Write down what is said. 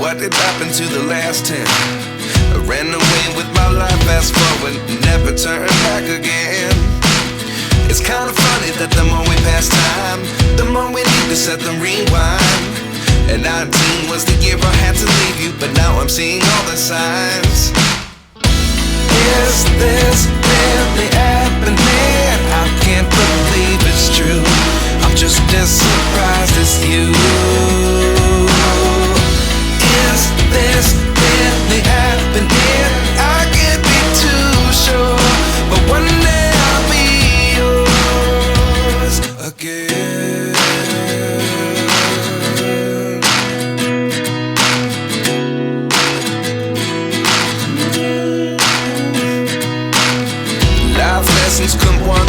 What did happen to the last 10? I ran away with my life, fast forward, never turn back again. It's kinda funny that the more we pass time, the more we need to set the rewind. And 19 was the year I had to leave you, but now I'm seeing all the signs. Is this really happening? I can't believe it's true. I'm just as surprised as you. Is this really happening? I can't be too sure, but one day I'll be yours again. Life lessons come one